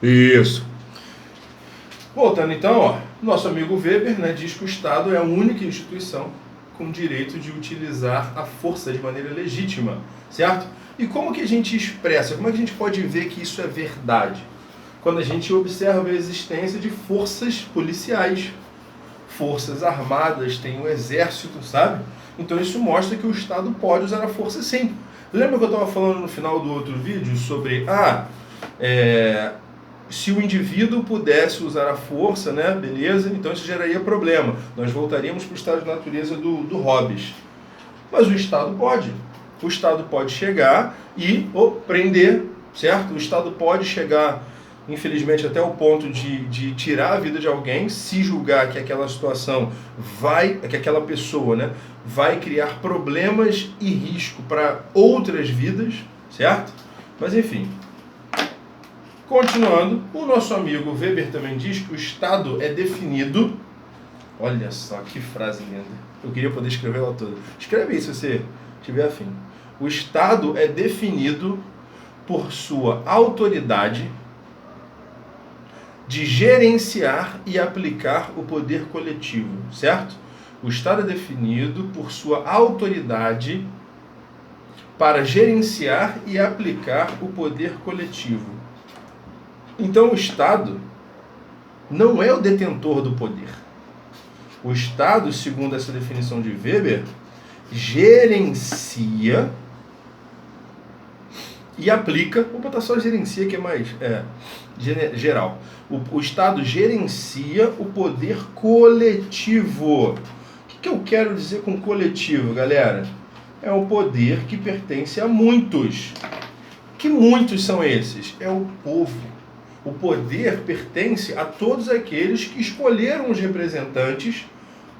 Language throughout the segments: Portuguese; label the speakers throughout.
Speaker 1: Isso. Voltando então, ó, nosso amigo Weber, né, diz que o Estado é a única instituição com direito de utilizar a força de maneira legítima, certo? E como que a gente expressa, como é que a gente pode ver que isso é verdade? Quando a gente observa a existência de forças policiais, forças armadas, tem o exército, sabe? Então isso mostra que o Estado pode usar a força sim. Lembra que eu estava falando no final do outro vídeo sobre se o indivíduo pudesse usar a força, né, beleza, então isso geraria problema. Nós voltaríamos para o estado de natureza do Hobbes. Mas o Estado pode. O Estado pode chegar e prender, certo? O Estado pode chegar, infelizmente, até o ponto de tirar a vida de alguém, se julgar que aquela situação que aquela pessoa, né, vai criar problemas e risco para outras vidas, certo? Mas enfim. Continuando, o nosso amigo Weber também diz que o Estado é definido... Olha só que frase linda. Eu queria poder escrever ela toda. Escreve aí se você tiver afim. O Estado é definido por sua autoridade de gerenciar e aplicar o poder coletivo, certo? O Estado é definido por sua autoridade para gerenciar e aplicar o poder coletivo. Então o Estado não é o detentor do poder. O Estado, segundo essa definição de Weber, gerencia e aplica... Vou botar só gerencia, que é mais geral. O Estado gerencia o poder coletivo. O que eu quero dizer com coletivo, galera? É o poder que pertence a muitos. Que muitos são esses? É o povo. O poder pertence a todos aqueles que escolheram os representantes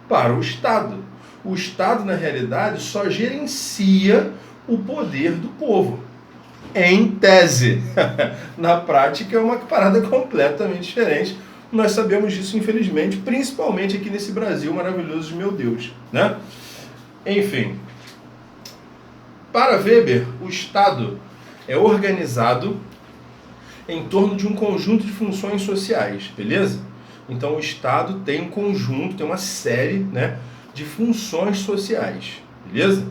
Speaker 1: para o Estado. O Estado, na realidade, só gerencia o poder do povo. Em tese. Na prática, é uma parada completamente diferente. Nós sabemos disso, infelizmente, principalmente aqui nesse Brasil maravilhoso de meu Deus, né? Enfim. Para Weber, o Estado é organizado em torno de um conjunto de funções sociais, beleza? Então o Estado tem um conjunto, tem uma série, né, de funções sociais, beleza?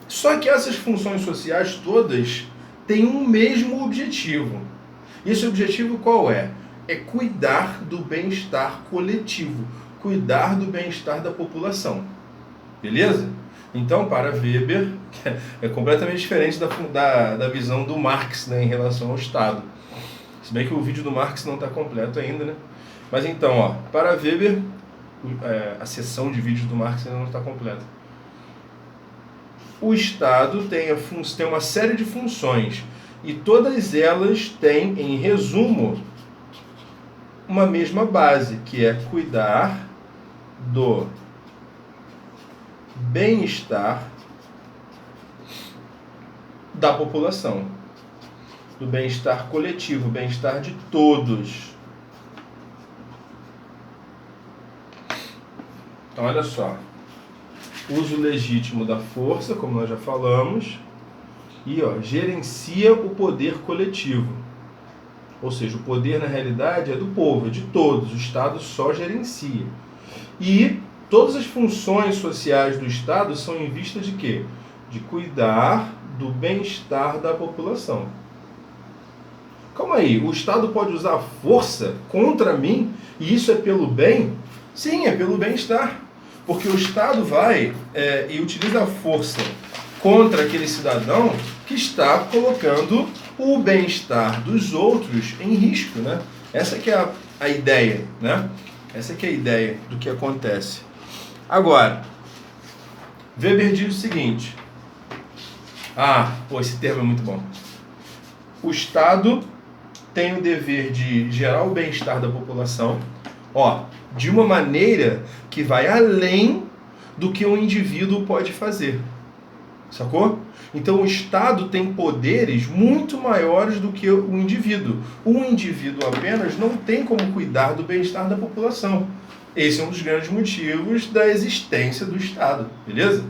Speaker 1: Só que essas funções sociais todas têm um mesmo objetivo. Esse objetivo qual é? É cuidar do bem-estar coletivo, cuidar do bem-estar da população, beleza? Então, para Weber, é completamente diferente da visão do Marx, né, em relação ao Estado. Se bem que o vídeo do Marx não está completo ainda, né? Mas então, ó, para Weber, a sessão de vídeos do Marx ainda não está completa. O Estado tem uma série de funções e todas elas têm, em resumo, uma mesma base, que é cuidar do bem-estar da população, do bem-estar coletivo, bem-estar de todos. Então, olha só. Uso legítimo da força, como nós já falamos, e gerencia o poder coletivo. Ou seja, o poder na realidade é do povo, é de todos. O Estado só gerencia. E todas as funções sociais do Estado são em vista de quê? De cuidar do bem-estar da população. Calma aí, o Estado pode usar força contra mim e isso é pelo bem? Sim, é pelo bem-estar. Porque o Estado vai e utiliza a força contra aquele cidadão que está colocando o bem-estar dos outros em risco, né? Essa que é a ideia, né? Essa que é a ideia do que acontece. Agora, Weber diz o seguinte. Esse termo é muito bom. O Estado tem o dever de gerar o bem-estar da população, de uma maneira que vai além do que um indivíduo pode fazer. Sacou? Então o Estado tem poderes muito maiores do que o indivíduo. Um indivíduo apenas não tem como cuidar do bem-estar da população. Esse é um dos grandes motivos da existência do Estado, beleza?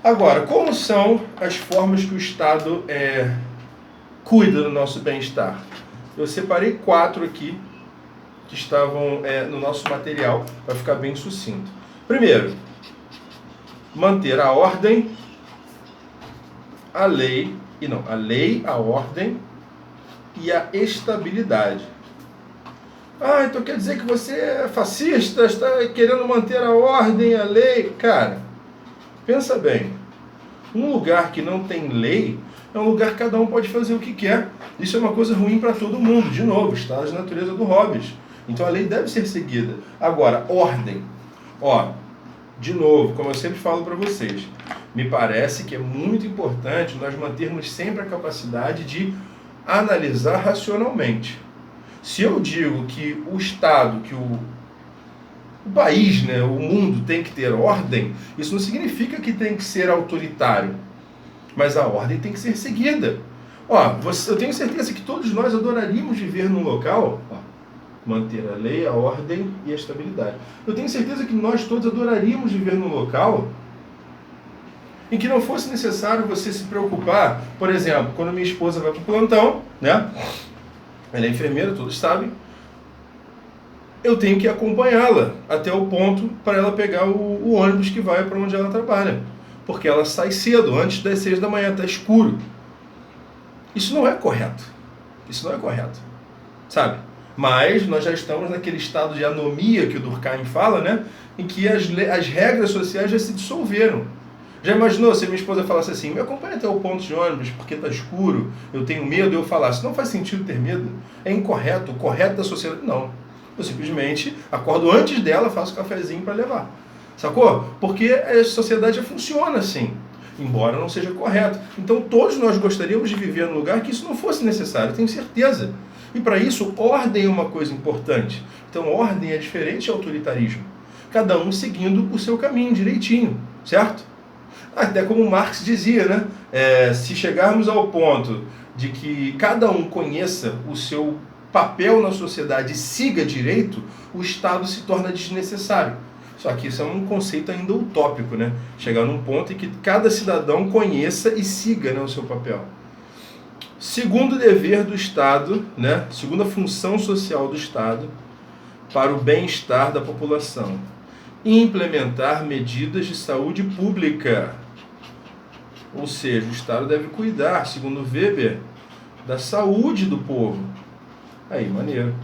Speaker 1: Agora, como são as formas que o Estado cuida do nosso bem-estar? eu separei 4 aqui que estavam no nosso material para ficar bem sucinto. Primeiro, manter a ordem, a lei, a ordem e a estabilidade. Ah, então quer dizer que você é fascista, está querendo manter a ordem, a lei? Cara, pensa bem. Um lugar que não tem lei é um lugar que cada um pode fazer o que quer. Isso é uma coisa ruim para todo mundo. De novo, está na natureza do Hobbes. Então a lei deve ser seguida. Agora, ordem. De novo, como eu sempre falo para vocês, me parece que é muito importante nós mantermos sempre a capacidade de analisar racionalmente. Se eu digo que o Estado, que o país, né, o mundo tem que ter ordem, isso não significa que tem que ser autoritário, mas a ordem tem que ser seguida. Eu tenho certeza que todos nós adoraríamos viver num local, manter a lei, a ordem e a estabilidade. Eu tenho certeza que nós todos adoraríamos viver num local em que não fosse necessário você se preocupar. Por exemplo, quando minha esposa vai para o plantão, né? Ela é enfermeira, todos sabem. Eu tenho que acompanhá-la até o ponto para ela pegar o ônibus que vai para onde ela trabalha. Porque ela sai cedo, antes das 6 da manhã, está escuro. Isso não é correto. Isso não é correto. Sabe? Mas nós já estamos naquele estado de anomia que o Durkheim fala, né? Em que as regras sociais já se dissolveram. Já imaginou se a minha esposa falasse assim, me acompanha até o ponto de ônibus porque está escuro, eu tenho medo, e eu falasse, não faz sentido ter medo, é incorreto, o correto da sociedade, não. Eu simplesmente acordo antes dela, faço cafezinho para levar. Sacou? Porque a sociedade já funciona assim, embora não seja correto. Então todos nós gostaríamos de viver num lugar que isso não fosse necessário, tenho certeza. E para isso, ordem é uma coisa importante. Então ordem é diferente de autoritarismo. Cada um seguindo o seu caminho direitinho, certo? Até como Marx dizia, né? Se chegarmos ao ponto de que cada um conheça o seu papel na sociedade e siga direito, o Estado se torna desnecessário. Só que isso é um conceito ainda utópico, né? Chegar num ponto em que cada cidadão conheça e siga, né, o seu papel. Segundo dever do Estado, né? Segunda função social do Estado, para o bem-estar da população. Implementar medidas de saúde pública. Ou seja, o Estado deve cuidar, segundo Weber, da saúde do povo. Aí, maneiro.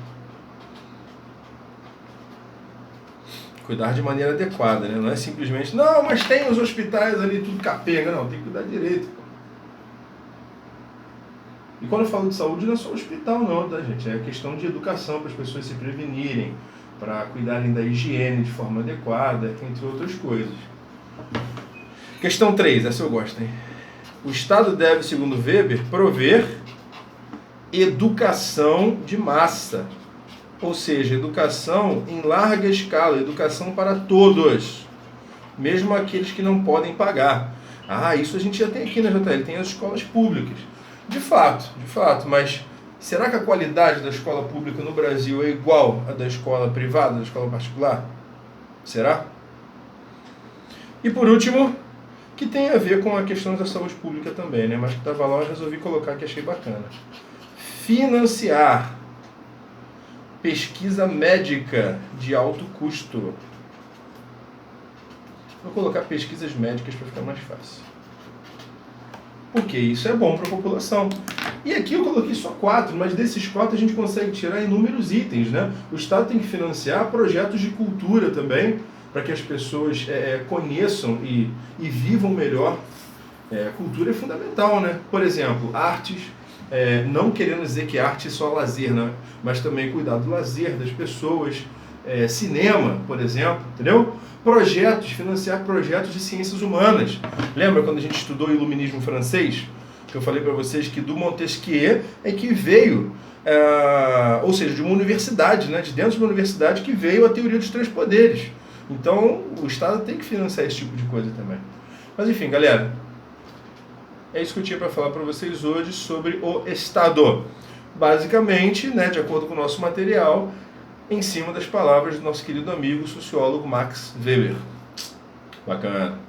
Speaker 1: Cuidar de maneira adequada, né? Não é simplesmente, não, mas tem os hospitais ali, tudo capenga. Não, tem que cuidar direito. E quando eu falo de saúde, não é só hospital não, tá, gente? É questão de educação para as pessoas se prevenirem, para cuidarem da higiene de forma adequada, entre outras coisas. Questão 3, essa eu gosto, hein? O Estado deve, segundo Weber, prover educação de massa. Ou seja, educação em larga escala, educação para todos, mesmo aqueles que não podem pagar. Isso a gente já tem aqui na JL, tem as escolas públicas. De fato, mas será que a qualidade da escola pública no Brasil é igual à da escola privada, da escola particular? Será? E por último, que tem a ver com a questão da saúde pública também, né? Mas que estava lá, eu resolvi colocar que achei bacana. Financiar pesquisa médica de alto custo. Vou colocar pesquisas médicas para ficar mais fácil. Porque isso é bom para a população. E aqui eu coloquei só 4, mas desses 4 a gente consegue tirar inúmeros itens, né? O Estado tem que financiar projetos de cultura também, para que as pessoas conheçam e vivam melhor. Cultura é fundamental, né? Por exemplo, artes, não querendo dizer que arte é só lazer, né? Mas também cuidar do lazer das pessoas. Cinema, por exemplo, entendeu? Financiar projetos de ciências humanas. Lembra quando a gente estudou iluminismo francês? Que eu falei para vocês que do Montesquieu é que veio, ou seja, de uma universidade, né? De dentro de uma universidade que veio a teoria dos 3 poderes. Então, o Estado tem que financiar esse tipo de coisa também. Mas enfim, galera, é isso que eu tinha para falar para vocês hoje sobre o Estado. Basicamente, né, de acordo com o nosso material, em cima das palavras do nosso querido amigo sociólogo Max Weber. Bacana.